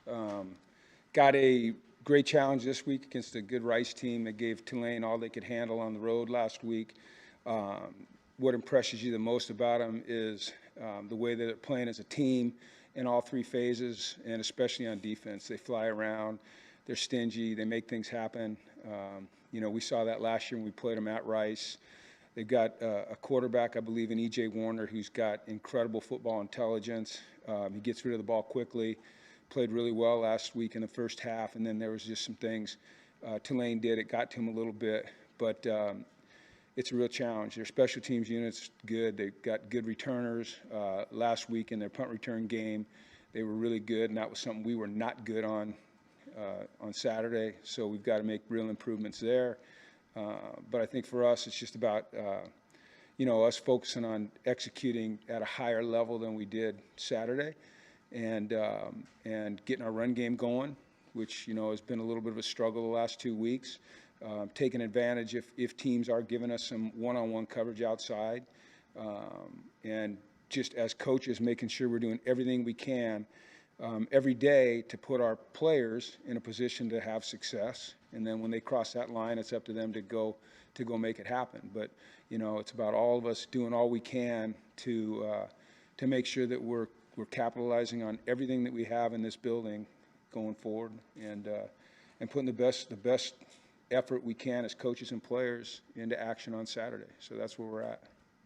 Got a great challenge this week against a good Rice team that gave Tulane all they could handle on the road last week. What impresses you the most about them is the way that they're playing as a team in all three phases, and especially on defense. They fly around, they're stingy, they make things happen. We saw that last year when we played them at Rice. They've got a quarterback, I believe, in E.J. Warner, who's got incredible football intelligence. He gets rid of the ball quickly. Played really well last week in the first half, and then there was just some things Tulane did. It got to him a little bit, but it's a real challenge. Their special teams unit's good. They've got good returners. Last week in their punt return game, they were really good, and that was something we were not good on Saturday. So we've got to make real improvements there. But I think for us, it's just about us focusing on executing at a higher level than we did Saturday, and getting our run game going, which has been a little bit of a struggle the last 2 weeks. Taking advantage if teams are giving us some one-on-one coverage outside, and just as coaches making sure we're doing everything we can every day to put our players in a position to have success. And then when they cross that line, it's up to them to go make it happen. But it's about all of us doing all we can to make sure that we're capitalizing on everything that we have in this building going forward, and putting the best effort we can as coaches and players into action on Saturday. So that's where we're at.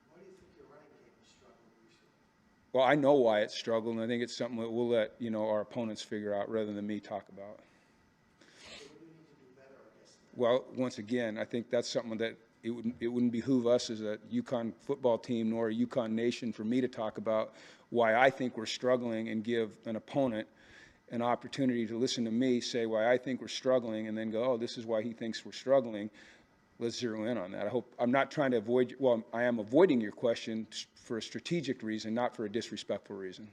Why do you think your running game has struggled recently? Well, I know why it's struggled, and I think it's something that we'll let our opponents figure out rather than me talk about. So what do you need to do better, I guess? Well, once again, I think that's something that it wouldn't behoove us as a UConn football team nor a UConn nation for me to talk about why I think we're struggling, and give an opponent an opportunity to listen to me say why I think we're struggling, and then go, oh, this is why he thinks we're struggling. Let's zero in on that. I'm not trying to avoid, well, I am avoiding your question for a strategic reason, not for a disrespectful reason.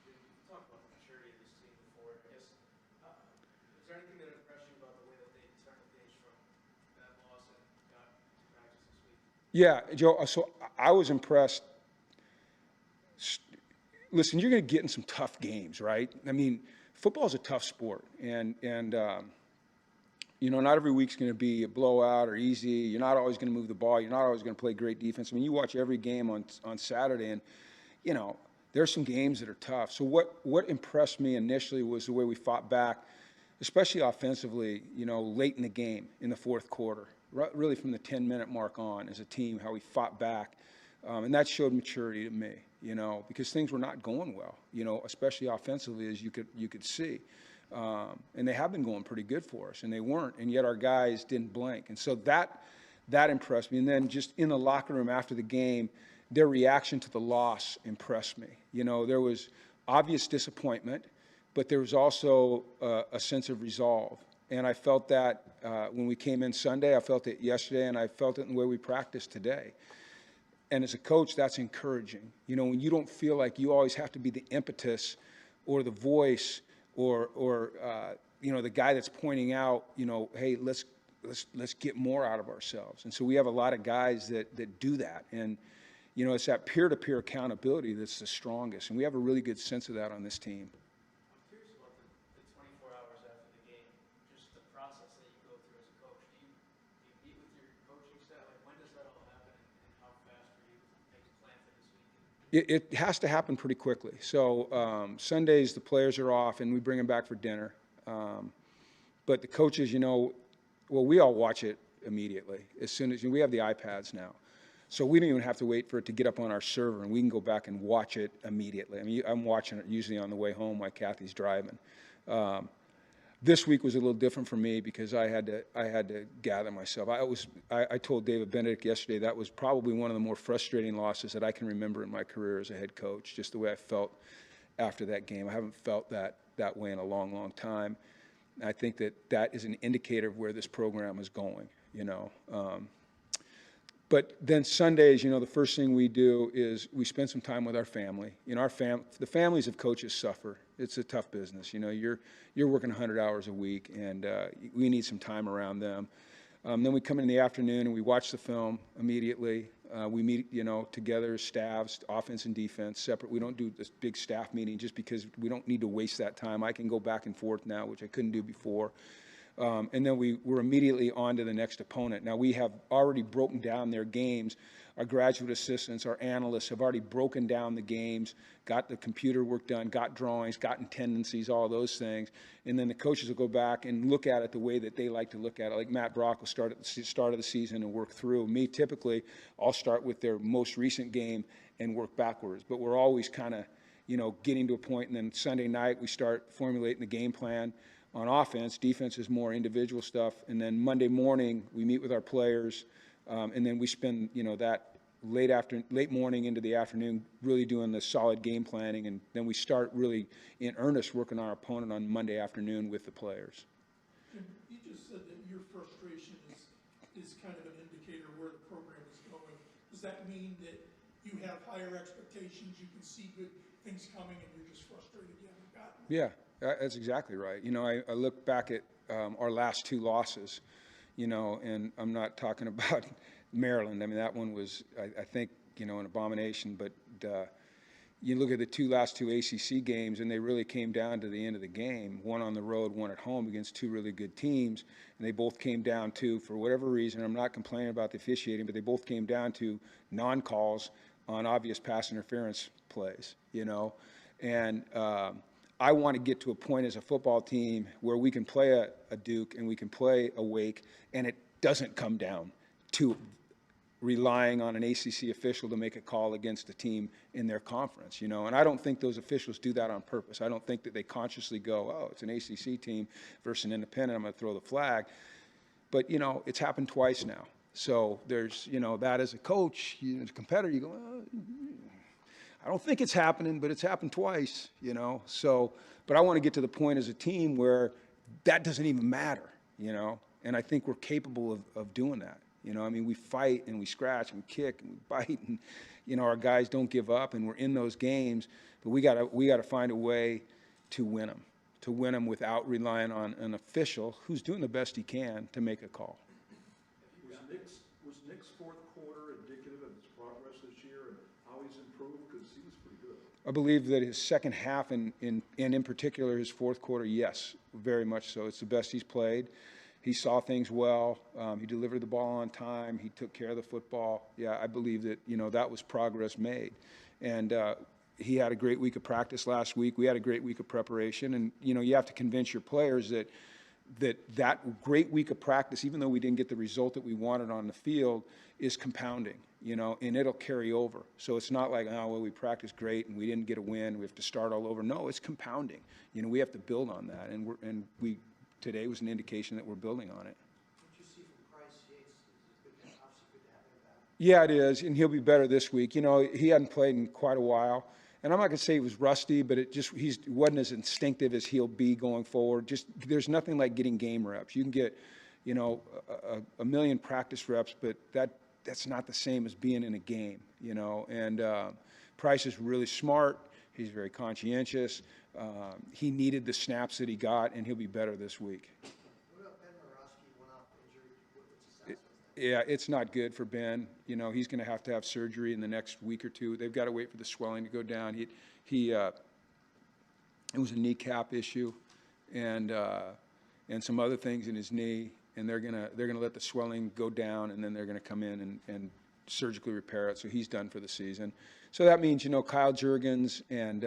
You talked about the maturity of this team before. I guess, is there anything that impressed you about the way that they turned the page from that loss and got to practice this week? Yeah, Joe, so I was impressed. Listen, you're going to get in some tough games, right? I mean, football is a tough sport, and not every week's going to be a blowout or easy. You're not always going to move the ball. You're not always going to play great defense. I mean, you watch every game on Saturday, and there's some games that are tough. So what impressed me initially was the way we fought back, especially offensively. Late in the game, in the fourth quarter, really from the 10-minute mark on, as a team, how we fought back. And that showed maturity to me, because things were not going well, especially offensively, as you could see. And they have been going pretty good for us, and they weren't, and yet our guys didn't blink. And so that impressed me. And then just in the locker room after the game, their reaction to the loss impressed me. There was obvious disappointment, but there was also a sense of resolve. And I felt that when we came in Sunday, I felt it yesterday, and I felt it in the way we practiced today. And as a coach, that's encouraging. When you don't feel like you always have to be the impetus or the voice or the guy that's pointing out, hey, let's get more out of ourselves. And so we have a lot of guys that do that. And, it's that peer-to-peer accountability that's the strongest. And we have a really good sense of that on this team. I'm curious about the 24 hours after the game, just the process that you go through as a coach. Do you meet with your coaching staff? Like, when does that all happen, and how fast are you making a plan for this week? It has to happen pretty quickly. So Sundays the players are off, and we bring them back for dinner. But the coaches, we all watch it immediately. As soon as we have the iPads now. So we don't even have to wait for it to get up on our server, and we can go back and watch it immediately. I mean, I'm watching it usually on the way home while Kathy's driving. This week was a little different for me because I had to gather myself. I told David Benedict yesterday that was probably one of the more frustrating losses that I can remember in my career as a head coach, just the way I felt after that game. I haven't felt that way in a long, long time. And I think that is an indicator of where this program is going, But then Sundays, the first thing we do is we spend some time with our family. The families of coaches suffer. It's a tough business. You're working 100 hours a week, and we need some time around them. Then we come in the afternoon and we watch the film immediately. We meet, together as staffs, offense and defense, separate. We don't do this big staff meeting just because we don't need to waste that time. I can go back and forth now, which I couldn't do before. And then we're immediately on to the next opponent. Now, we have already broken down their games. Our graduate assistants, our analysts have already broken down the games, got the computer work done, got drawings, gotten tendencies, all those things. And then the coaches will go back and look at it the way that they like to look at it. Like Matt Brock will start at the start of the season and work through. Me, typically, I'll start with their most recent game and work backwards. But we're always kind of, getting to a point. And then Sunday night, we start formulating the game plan on offense. Defense is more individual stuff. And then Monday morning, we meet with our players. And then we spend, that late morning into the afternoon really doing the solid game planning. And then we start really in earnest working on our opponent on Monday afternoon with the players. Jim, you just said that your frustration is kind of an indicator where the program is going. Does that mean that you have higher expectations, you can see good things coming, and you're just frustrated you haven't gotten them? Yeah, that's exactly right. I look back at our last two losses, and I'm not talking about Maryland. I mean, that one was, I think, an abomination. But you look at the last two ACC games, and they really came down to the end of the game, one on the road, one at home against two really good teams. And they both came down to, for whatever reason, I'm not complaining about the officiating, but they both came down to non-calls on obvious pass interference plays, And I want to get to a point as a football team where we can play a Duke and we can play a Wake, and it doesn't come down to relying on an ACC official to make a call against a team in their conference, And I don't think those officials do that on purpose. I don't think that they consciously go, oh, it's an ACC team versus an independent, I'm going to throw the flag. But, it's happened twice now. So there's, that as a coach, as a competitor, you go, oh, I don't think it's happening, but it's happened twice, So, but I want to get to the point as a team where that doesn't even matter, And I think we're capable of doing that. We fight and we scratch and we kick and we bite, and our guys don't give up, and we're in those games. But we gotta find a way to win them without relying on an official who's doing the best he can to make a call. Was Nick's fourth quarter indicative of his progress this year and how he's improved? Because he was pretty good. I believe that his second half and in particular his fourth quarter, yes, very much so. It's the best he's played. He saw things well. He delivered the ball on time. He took care of the football. Yeah, I believe that, that was progress made. And he had a great week of practice last week. We had a great week of preparation. And, you have to convince your players that great week of practice, even though we didn't get the result that we wanted on the field, is compounding, and it'll carry over. So it's not like, oh, well, we practiced great and we didn't get a win, we have to start all over. No, it's compounding. We have to build on that. And today was an indication that we're building on it. What you see from Price Yates is obviously good to have him back. Yeah, it is, and he'll be better this week. He hadn't played in quite a while. And I'm not going to say he was rusty, but he wasn't as instinctive as he'll be going forward. There's nothing like getting game reps. You can get, a million practice reps, but that's not the same as being in a game, And Price is really smart. He's very conscientious. He needed the snaps that he got, and he'll be better this week. What about Ben Morawski, went off injured? What's his status with that? Yeah, it's not good for Ben. He's going to have surgery in the next week or two. They've got to wait for the swelling to go down. It was a kneecap issue, and some other things in his knee, and they're gonna let the swelling go down, and then they're going to come in and surgically repair it. So he's done for the season. So that means Kyle Juergens and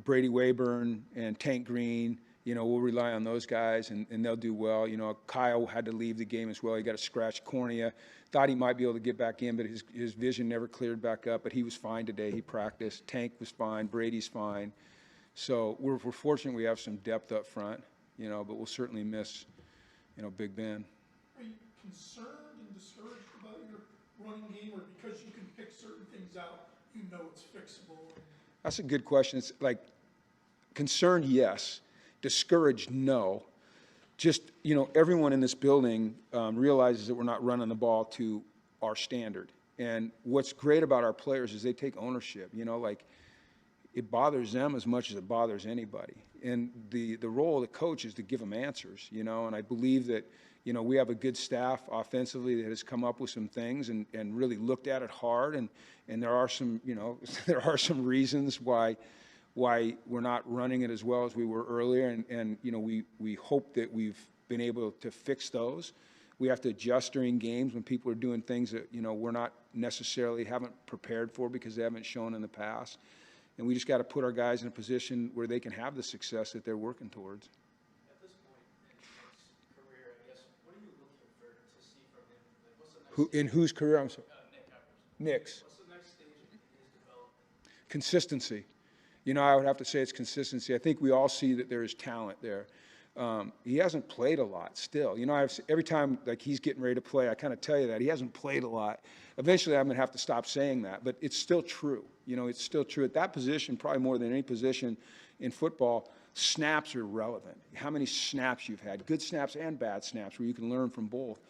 Brady Wayburn and Tank Green. We'll rely on those guys, and they'll do well. Kyle had to leave the game as well. He got a scratched cornea. Thought he might be able to get back in, but his vision never cleared back up. But he was fine today. He practiced. Tank was fine. Brady's fine. So we're fortunate we have some depth up front, but we'll certainly miss, Big Ben. Are you concerned and discouraged about your running game, or because you can pick certain things out, it's fixable? That's a good question. It's like concerned, yes. Discouraged, no. Just, everyone in this building realizes that we're not running the ball to our standard. And what's great about our players is they take ownership. It bothers them as much as it bothers anybody. And the role of the coach is to give them answers, And I believe that we have a good staff offensively that has come up with some things and really looked at it hard. And there are some, there are some reasons why we're not running it as well as we were earlier. And we hope that we've been able to fix those. We have to adjust during games when people are doing things that, we're not necessarily haven't prepared for because they haven't shown in the past. And we just got to put our guys in a position where they can have the success that they're working towards. At this point in his career, I guess, what are you looking for to see from him? Like, what's the next In whose career? I'm sorry. Nick's. Nick's. What's the next stage in his development? Consistency. I would have to say it's consistency. I think we all see that there is talent there. He hasn't played a lot still. Every time like he's getting ready to play, I kind of tell you that he hasn't played a lot. Eventually, I'm going to have to stop saying that, but it's still true. It's still true. At that position, probably more than any position in football, snaps are relevant. How many snaps you've had, good snaps and bad snaps, where you can learn from both.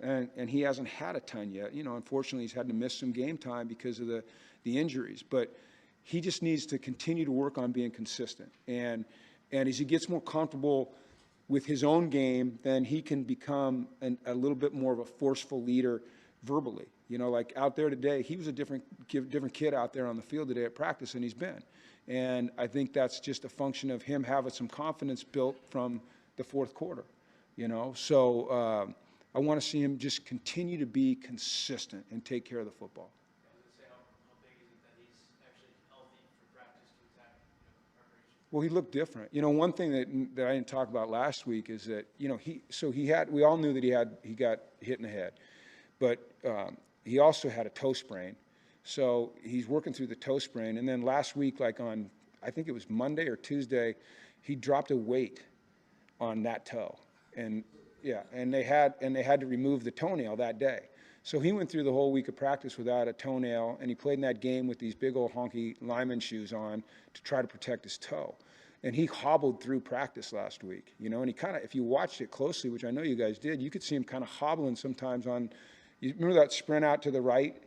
And he hasn't had a ton yet. Unfortunately, he's had to miss some game time because of the injuries. But he just needs to continue to work on being consistent. And as he gets more comfortable with his own game, then he can become a little bit more of a forceful leader verbally. Like out there today, he was a different kid out there on the field today at practice than he's been. And I think that's just a function of him having some confidence built from the fourth quarter, So I want to see him just continue to be consistent and take care of the football. I was going to say, how big is it that he's actually healthy for practice to attack preparation? Well, he looked different. One thing that I didn't talk about last week is that, we all knew that he got hit in the head, but he also had a toe sprain. So he's working through the toe sprain. And then last week, like on, I think it was Monday or Tuesday, he dropped a weight on that toe. And yeah, and they had to remove the toenail that day. So he went through the whole week of practice without a toenail, and he played in that game with these big old honky lineman shoes on to try to protect his toe. And he hobbled through practice last week, and he kind of, if you watched it closely, which I know you guys did, you could see him kind of hobbling sometimes on, you remember that sprint out to the right?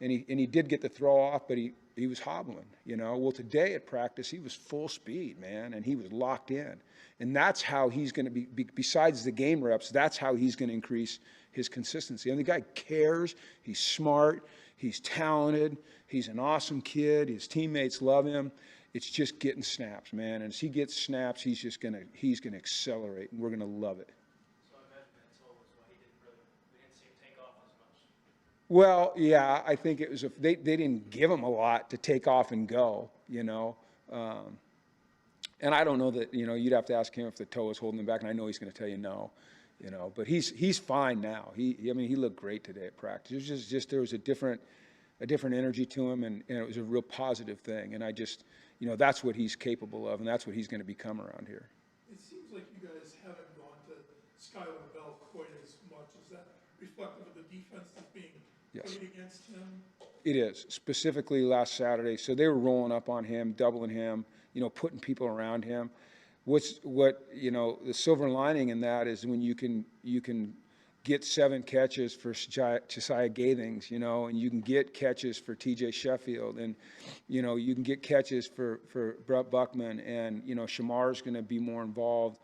And he did get the throw off, but he was hobbling, Well, today at practice, he was full speed, man, and he was locked in. And that's how he's going to be, besides the game reps, that's how he's going to increase his consistency. And the guy cares. He's smart. He's talented. He's an awesome kid. His teammates love him. It's just getting snaps, man. And as he gets snaps, he's going to accelerate, and we're going to love it. So I imagine that toe was why we didn't see him take off as much. Well, yeah, I think it was they didn't give him a lot to take off and go, and I don't know that, you'd have to ask him if the toe was holding him back, and I know he's going to tell you no, but he's fine now. He looked great today at practice. It was just there was a different energy to him, and it was a real positive thing. And I just, that's what he's capable of, and that's what he's going to become around here. It seems like you guys haven't gone to Skylar Bell quite as much. Is that reflective of the defense that's being played against him? It is, specifically last Saturday. So they were rolling up on him, doubling him, putting people around him. The silver lining in that is when you can get 7 catches for Josiah Gathings, and you can get catches for TJ Sheffield, and, you can get catches for Brett Buckman, and, Shamar's going to be more involved.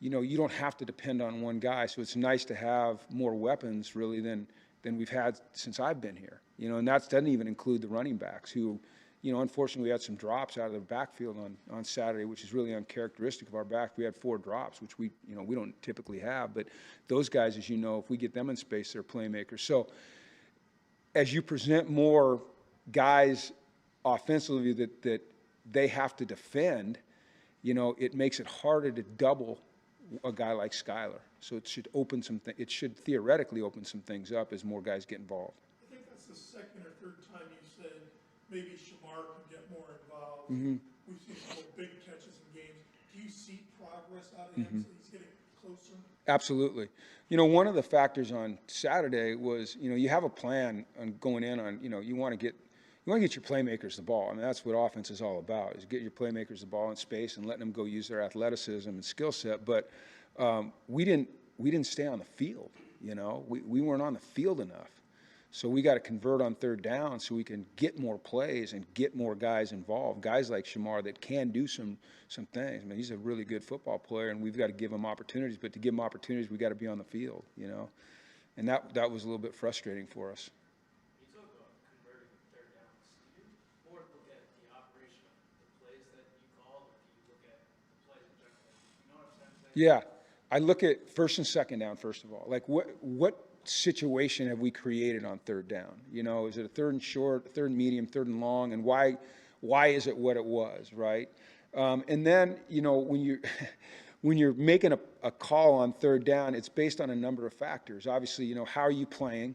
You don't have to depend on one guy, so it's nice to have more weapons, really, than we've had since I've been here. And that doesn't even include the running backs who, unfortunately we had some drops out of the backfield on Saturday, which is really uncharacteristic of our back. We had 4 drops, which we don't typically have. But those guys, as you know, if we get them in space, they're playmakers. So as you present more guys offensively that they have to defend, it makes it harder to double a guy like Skylar. So it should it should theoretically open some things up as more guys get involved. I think that's the second or third time you said maybe Shamar can get more involved. Mm-hmm. We've seen some big catches in games. Do you see progress out of him? So he's getting closer? Absolutely. One of the factors on Saturday was, you have a plan on going in on, you want to get your playmakers the ball. I mean, that's what offense is all about, is get your playmakers the ball in space and letting them go use their athleticism and skill set. But we didn't stay on the field, we weren't on the field enough. So we got to convert on third down so we can get more plays and get more guys involved. Guys like Shamar that can do some things. I mean, he's a really good football player, and we've got to give him opportunities. But to give him opportunities, we got to be on the field, you know. And that was a little bit frustrating for us. You talk about converting third downs. Do you more look at the operation of the plays that you call, or do you look at the plays in general? You know what I'm saying? Yeah, I look at first and second down, first of all. Like, what situation have we created on third down? You know, is it a third and short, third and medium, third and long, and why is it what it was, right? And then, you know, when you're making a call on third down, it's based on a number of factors. Obviously, you know, how are you playing?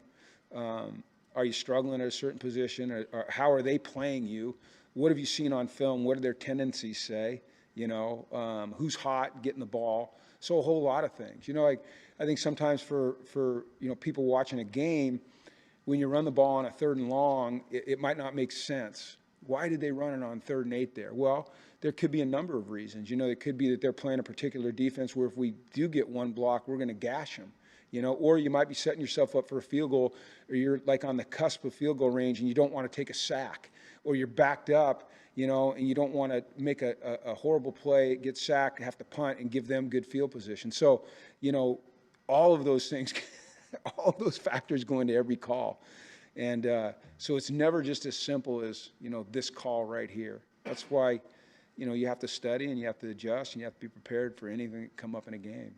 Are you struggling at a certain position? Or how are they playing you? What have you seen on film? What do their tendencies say? You know, who's hot getting the ball? So a whole lot of things. You know, like I think sometimes for you know, people watching a game, when you run the ball on a third and long, it might not make sense. Why did they run it on 3rd and 8 there? Well, there could be a number of reasons. You know, it could be that they're playing a particular defense where if we do get one block, we're going to gash them. You know, or you might be setting yourself up for a field goal, or you're like on the cusp of field goal range and you don't want to take a sack, or you're backed up, you know, and you don't want to make a horrible play, get sacked, have to punt, and give them good field position. So, you know, all of those things, all of those factors go into every call. And so it's never just as simple as, you know, this call right here. That's why, you know, you have to study and you have to adjust and you have to be prepared for anything that come up in a game.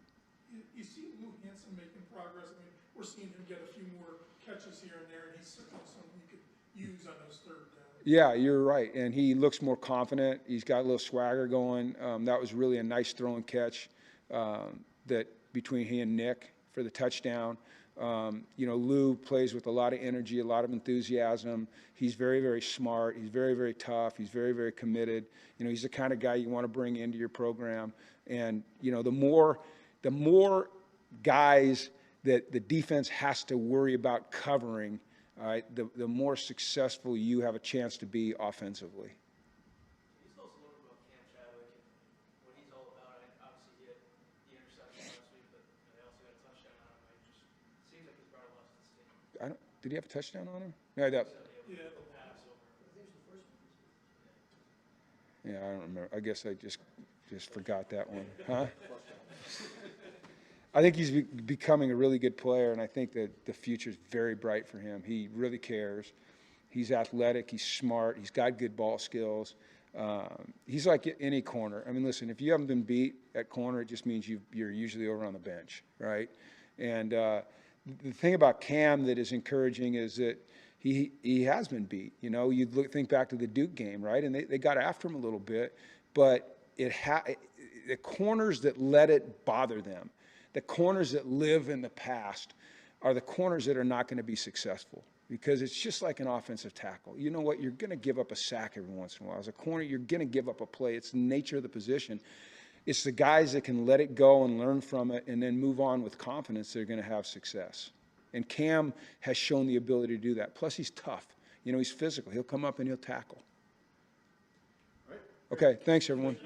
You see Lou Hanson making progress. I mean, we're seeing him get a few more catches here and there, and he's certainly someone we could use on those third downs. Yeah, you're right. And he looks more confident. He's got a little swagger going. That was really a nice throw and catch that between he and Nick for the touchdown. You know, Lou plays with a lot of energy, a lot of enthusiasm. He's very, very smart. He's very, very tough. He's very, very committed. You know, he's the kind of guy you want to bring into your program. And, you know, the more guys that the defense has to worry about covering, all right, the more successful you have a chance to be offensively. Can you tell us a little bit about Cam Chadwick and what he's all about? Obviously, he had the interception last week, but you know, they also got a touchdown on him. It just seems like he's brought a lot to this team. Did he have a touchdown on him? No, So, yeah, Yeah. the pass over. yeah, I don't remember. I guess I just forgot that one. Huh? I think he's becoming a really good player, and I think that the future is very bright for him. He really cares. He's athletic. He's smart. He's got good ball skills. He's like any corner. I mean, listen, if you haven't been beat at corner, it just means you're usually over on the bench, right? And the thing about Cam that is encouraging is that he has been beat. You know, you think back to the Duke game, right? And they got after him a little bit, but the corners that let it bother them, the corners that live in the past, are the corners that are not going to be successful, because it's just like an offensive tackle. You know what? You're going to give up a sack every once in a while. As a corner, you're going to give up a play. It's the nature of the position. It's the guys that can let it go and learn from it and then move on with confidence that are going to have success. And Cam has shown the ability to do that. Plus, he's tough. You know, he's physical. He'll come up and he'll tackle. Right. Okay, thanks, everyone.